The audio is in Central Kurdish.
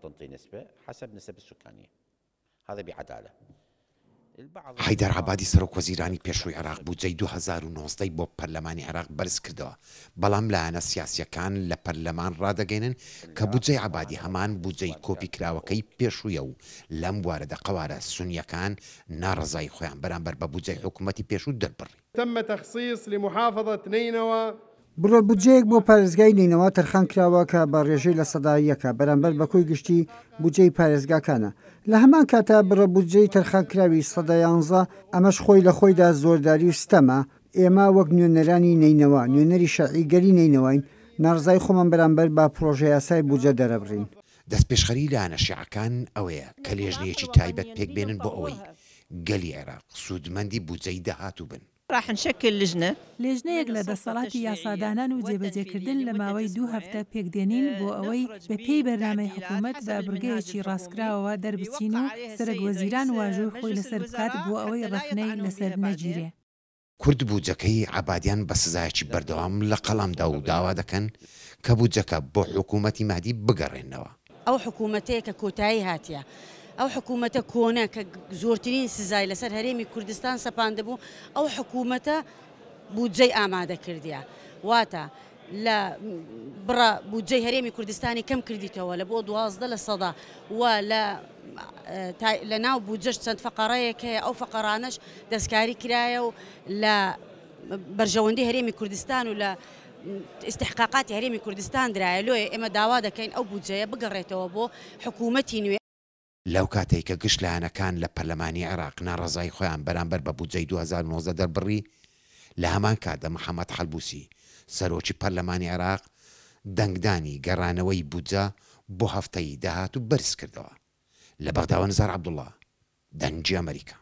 تنطي نسبة حسب نسب السكانية. هذا بعدالة. حیدەر عەبادی سەرۆکوەزیرانی پێشووی عێراق بودجەی 2019 بۆ پەرلەمانی عێراق بەرز کردەوە، بەڵام لایەنە سیاسیەکان لە پەرلەمان ڕادەگەێنن کە بودجەی عەبادی هەمان بودجەی کۆپی کراوەکەی پێشوویە و لەم بوارەدا قەوارە سونیەکان ناڕەزای خۆیان بەرامبەر بە بودجەی حکوومەتی پێشوو دەربڕی. تم تخصيص لمحافظة نينوى بڕۆ بودجەیەک بۆ پارێزگای نینەوە تەرخان کراوە کە بە ڕێژەی لە سەداییەکە بەرامبەر بەکۆی گشتی بودجەی پارێزگاکانە. لە هەمان کاتە بڕە بودجەی تەرخان کراوی سەدا 11 ئەمەش خۆی لە خۆیدا زۆرداری و ستەمە. ئێمە وەک نوێنەرانی نینەوە نوێنەری شەرعیگەری نینەوەین، ناڕزای خۆمان بەرامبەر با پرۆژە یاسای بودجە دەرەبڕین. دەست پێشخەری لایەنە شیعەکان ئەوەیە کە لێژنەیەکی تایبەت پێکبێنن بۆ ئەوەی گەلی عێراق سوودمەندی بودجەی داهاتوو بن. راح نشكل لجنة لێژنەیەک لە دەسەڵاتی یاسادانان و جێبەجێکردن لە ماوەی 2 هەفتە پێکدێنین بۆ ئەوەی بە پێی بەرنامەی حکوومەت بە بڕگەیەکی ڕاستکراوەوە دەربچین و سەرۆکوەزیران واژۆی خۆی لەسەر بکات بۆ ئەوەی ڕەخنەی لەسەر نەگیرێ. کورد بودجەکەی عەبادیان بە سزایەکی بەردەوام لە قەڵامدا و داوا دەکەن کە بودجەکە بۆ حکوومەتی مادی بگەڕێنەوە. ئەو حکوومەتەیە کە کۆتایی هاتیە، ئەو حکوومەتە کۆنە کە زۆرترین سزای لەسەر هەرێمی کوردستان سەپاندەبوو، ئەو حکوومەتە بودجەی ئامادە کردیە، واتە لە بڕە بودجەی هەرێمی کوردستانی کەم کردیتەوە لە بۆ 12% و لە ناو بودجەش چەند فەقەڕەیەک هەیە، ئەو فەقەڕانەش دەستکاری کرایە و لە بەرژەوەندی هەرێمی کوردستان و لە استحقاقاتی هەرێمی کوردستان درایە. لۆیە ئێمە داوا دەکەین ئەو بودجەیە بگەڕێتەوە بۆ حکوومەتی نوێ. لەو کاتێک کە گشت لایەنەکان لە پەرلەمانی عێراق ناڕەزای خۆیان بەرامبەر بە بودجەی 2019 دەربڕی، لە هەمان کاتدا محەممەد حەلبووسی سەرۆکی پەرلەمانی عێراق دەنگدانی گەڕانەوەی بودجە بۆ هەفتەی داهاتوو بەرز کردەوە. لە بەغداوە نزار عەبدوڵڵا، دەنگی ئەمریکا.